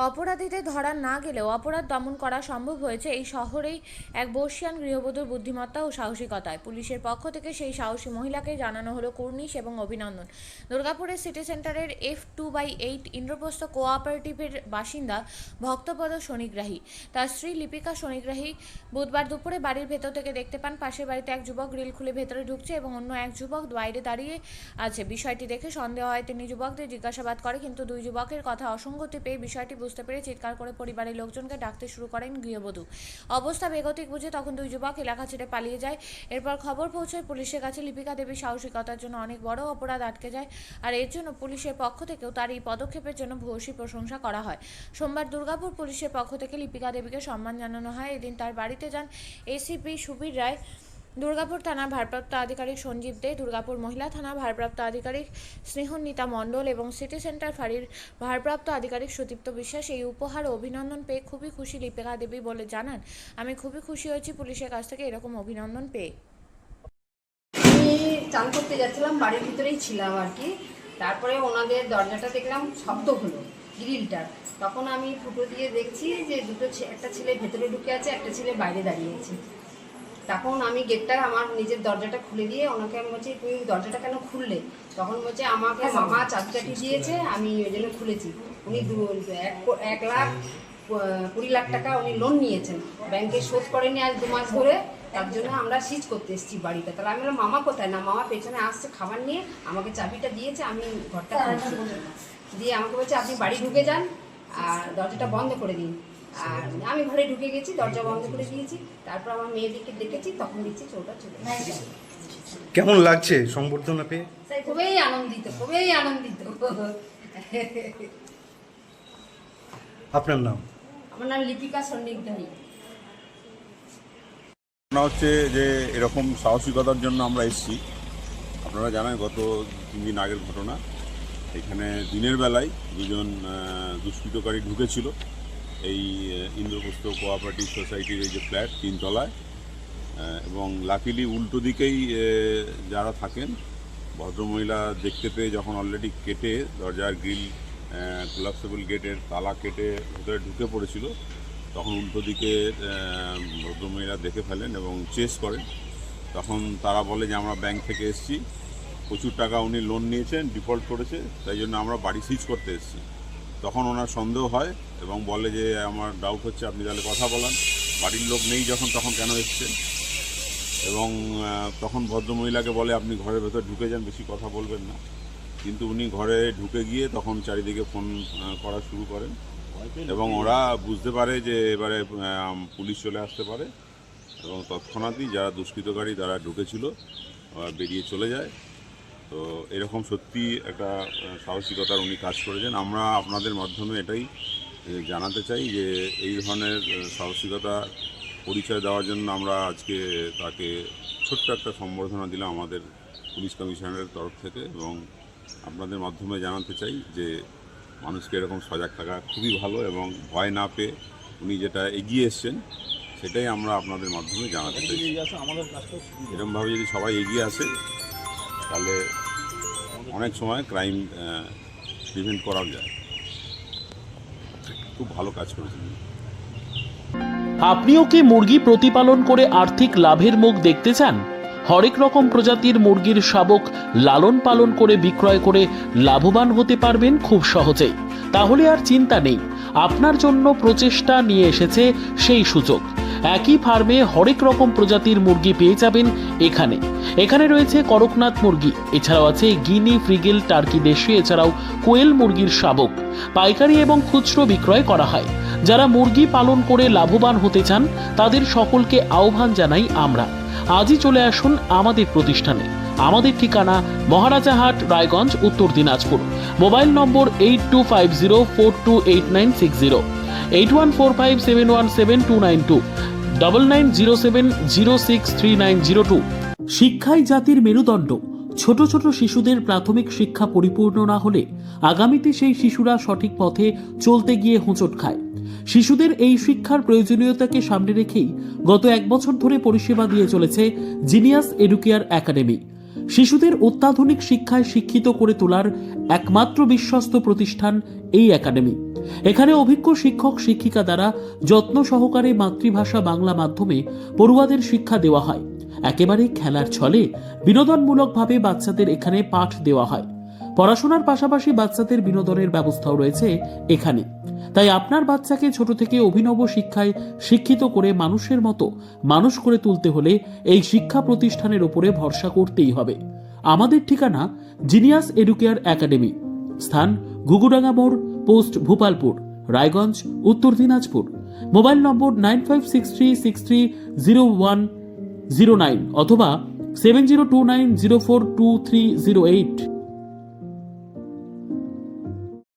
অপরাধীদের ধরা না গেলেও অপরাধ দমন করা সম্ভব হয়েছে এই শহরেই এক বর্ষীয়ান গৃহবধূর বুদ্ধিমত্তা ও সাহসিকতায়। পুলিশের পক্ষ থেকে সেই সাহসী মহিলাকে জানানো হলো কুর্নিশ এবং অভিনন্দন। দুর্গাপুরের সিটি সেন্টারের F2/8 ইন্দ্রপ্রস্থ কোঅপারেটিভের বাসিন্দা ভক্তপদ শনিগ্রাহী। তার স্ত্রী লিপিকা শনিগ্রাহী বুধবার দুপুরে বাড়ির ভেতর থেকে দেখতে পান পাশের বাড়িতে এক যুবক গ্রিল খুলে ভেতরে ঢুকছে এবং অন্য এক যুবক বাইরে দাঁড়িয়ে আছে। বিষয়টি দেখে সন্দেহ হয়, তিনি যুবকদের জিজ্ঞাসাবাদ করে, কিন্তু দুই যুবকের কথা অসঙ্গতি পেয়ে বিষয়টি বুঝতে পেরে চিৎকার করে পরিবারের লোকজনকে ডাকতে শুরু করেন গৃহবধূ। অবস্থা বেগতিক বুঝে তখন দুই যুবক এলাকা ছেড়ে পালিয়ে যায়। এরপর খবর পৌঁছায় পুলিশের কাছে। লিপিকা দেবীর সাহসিকতার জন্য অনেক বড় অপরাধ আটকে যায়, আর এর জন্য পুলিশের পক্ষ থেকেও তার এই পদক্ষেপের জন্য ভূয়সী প্রশংসা করা হয়। সোমবার দুর্গাপুর পুলিশের পক্ষ থেকে লিপিকা দেবীকে সম্মান জানানো হয়। এদিন তার বাড়িতে যান এসিপি সুবীর রায়, দুর্গাপুর থানার ভারপ্রাপ্ত আধিকারিক সঞ্জীব দে, দুর্গাপুর মহিলা থানার ভারপ্রাপ্ত আধিকারিক স্নেহনীতা মণ্ডল এবং সিটি সেন্টার ফাঁড়ির ভারপ্রাপ্ত আধিকারিক সুদীপ্ত বিশ্বাস। এই উপহার ও অভিনন্দন পেয়ে খুবই খুশি লিপিকা দেবী বলে জানান, আমি খুবই খুশি হয়েছি পুলিশের কাছ থেকে এরকম অভিনন্দন পেয়ে। আমি চান করতে যাচ্ছিলাম, বাড়ির ভিতরেই ছিলাম আর কি। তারপরে ওনাদের দরজাটা দেখলাম শব্দ হলো গ্রিলটার। তখন আমি ফুটো দিয়ে দেখছি যে একটা ছেলে ভেতরে ঢুকে আছে, একটা ছেলে বাইরে দাঁড়িয়ে আছে। তখন আমি গেটটা আমার নিজের দরজাটা খুলে দিয়ে ওনাকে আমি বলছি, তুমি দরজাটা কেন খুললে? তখন বলছে, আমাকে মামা চাবিকাঠি দিয়েছে, আমি ওই জন্য খুলেছি। উনি 1,20,00,000 টাকা উনি লোন নিয়েছেন, ব্যাংকে শোধ করেনি আজ 2 মাস ধরে। তার জন্য আমরা সিজ করতে এসেছি বাড়িটা। তাহলে আমি বললাম, মামা কোথায়? না, মামা পেছনে আসছে খাবার নিয়ে, আমাকে চাবিটা দিয়েছে, আমি ঘরটা খুলছি। দিয়ে আমাকে বলছে, আপনি বাড়ি ঢুকে যান আর দরজাটা বন্ধ করে দিন। আর আমি ঘরে ঢুকে গেছি, দরজা বন্ধ করে দিয়েছি। তারপর আমার মেয়েদেরকে ডেকেছি, তখন দেখছি চোরটা চলে গেছে। কেমন লাগছে সংবর্ধনা পেয়ে? খুবই আনন্দিত, খুবই আনন্দিত। আপনার নাম? আমার নাম লিপিকা সন্নিগ্ধাহী। ঘটনা হচ্ছে যে এরকম সাহসিকতার জন্য আমরা এসেছি। আপনারা জানেন গত 3 দিন আগের ঘটনা। এখানে দিনের বেলায় দুজন দুষ্কৃতকারী ঢুকেছিল এই ইন্দ্রপ্রস্থ কোঅপারেটিভ সোসাইটির এই যে ফ্ল্যাট 3 তলায়, এবং লাকিলি উল্টো দিকেই যারা থাকেন ভদ্রমহিলা দেখতে পেয়ে যখন অলরেডি কেটে দরজার গ্রিল কোলাপসেবল গেটের তালা কেটে ভেতরে ঢুকে পড়েছিল, তখন উল্টো দিকে ভদ্রমহিলা দেখে ফেলেন এবং চেস করেন। তখন তারা বলে যে আমরা ব্যাংক থেকে এসেছি, প্রচুর টাকা উনি লোন নিয়েছেন, ডিফল্ট করেছে, তাই জন্য আমরা বাড়ি সিজ করতে এসেছি। তখন ওনার সন্দেহ হয় এবং বলে যে আমার ডাউট হচ্ছে, আপনি তাহলে কথা বলান, বাড়ির লোক নেই যখন তখন কেন এসছেন। এবং তখন ভদ্রমহিলাকে বলে, আপনি ঘরের ভেতর ঢুকে যান, বেশি কথা বলবেন না। কিন্তু উনি ঘরে ঢুকে গিয়ে তখন চারিদিকে ফোন করা শুরু করেন এবং ওরা বুঝতে পারে যে এবারে পুলিশ চলে আসতে পারে, এবং তৎক্ষণাৎই যারা দুষ্কৃতকারী তারা ঢুকেছিল বেরিয়ে চলে যায়। তো এরকম সত্যি একটা সাহসিকতার উনি কাজ করেছেন। আমরা আপনাদের মাধ্যমে এটাই জানাতে চাই যে এই ধরনের সাহসিকতা পরিচয় দেওয়ার জন্য আমরা আজকে তাকে ছোট্ট একটা সম্বর্ধনা দিলাম আমাদের পুলিশ কমিশনারের তরফ থেকে, এবং আপনাদের মাধ্যমে জানাতে চাই যে মানুষকে এরকম সজাগ থাকা খুবই ভালো, এবং ভয় না পেয়ে উনি যেটা এগিয়ে এসছেন সেটাই আমরা আপনাদের মাধ্যমে জানাতে চাই। এরকমভাবে যদি সবাই এগিয়ে আসে তাহলে অনেক সময় ক্রাইম প্রিভেন্ট করা যায়। খুব ভালো কাজ করেছেন। আপনিও কি মুরগি প্রতিপালন করে আর্থিক লাভের মুখ দেখতে চান? হরেক রকম প্রজাতির মুরগির শাবক লালন পালন করে বিক্রয় করে লাভবান হতে পারবেন খুব সহজেই। তাহলে আর চিন্তা নেই, আপনার জন্য প্রচেষ্টা নিয়ে এসেছে সেই সুযোগ। একই ফার্মে হরেক রকম প্রজাতির মুরগি পেয়ে যাবেন এখানে রয়েছে করকনাথ মুরগি, এছাড়াও আছে গিনি, ফ্রিগেল, টার্কি দেশি, এছাড়াও কোয়েল মুরগির শাবক। পাইকারি এবং খুচরো বিক্রয় করা হয়। যারা মুরগি পালন করে লাভবান হতে চান তাদের সকলকে আহ্বান জানাই আমরা। আজই চলে আসুন আমাদের প্রতিষ্ঠানে। আমাদের ঠিকানা মহারাজাহাট, রায়গঞ্জ, উত্তর দিনাজপুর। মোবাইল নম্বর 8250428960, 8145717292, 9907063902। শিক্ষাই জাতির মেরুদণ্ড। ছোট ছোট শিশুদের প্রাথমিক শিক্ষা পরিপূর্ণ না হলে আগামীতে সেই শিশুরা সঠিক পথে চলতে গিয়ে হোঁচট খায়। শিশুদের এই শিক্ষার প্রয়োজনীয়তাকে সামনে রেখেই গত 1 বছর ধরে পরিষেবা দিয়ে চলেছে জিনিয়াস এডুকেয়ার একাডেমি। শিশুদের অত্যাধুনিক শিক্ষায় শিক্ষিত করে তোলার একমাত্র বিশ্বস্ত প্রতিষ্ঠান এই একাডেমি। এখানে অভিজ্ঞ শিক্ষক শিক্ষিকা দ্বারা যত্ন সহকারে মাতৃভাষা বাংলা মাধ্যমে পড়ুয়াদের শিক্ষা দেওয়া হয়। একেবারে খেলার ছলে বিনোদনমূলকভাবে বাচ্চাদের এখানে পাঠ দেওয়া হয়। পড়াশোনার পাশাপাশি বাচ্চাদের বিনোদনের ব্যবস্থাও রয়েছে এখানে। তাই আপনার বাচ্চাকে ছোট থেকে অভিনব শিক্ষায় শিক্ষিত করে মানুষের মতো মানুষ করে তুলতে হলে এই শিক্ষা প্রতিষ্ঠানের উপরে ভরসা করতেই হবে। আমাদের ঠিকানা জিনিয়াস এডুকেয়ার একাডেমি, স্থান ঘুঘুডাঙ্গা মোড়, পোস্ট ভূপালপুর, রায়গঞ্জ, উত্তর দিনাজপুর। মোবাইল নম্বর 9563630109 অথবা 7029042308।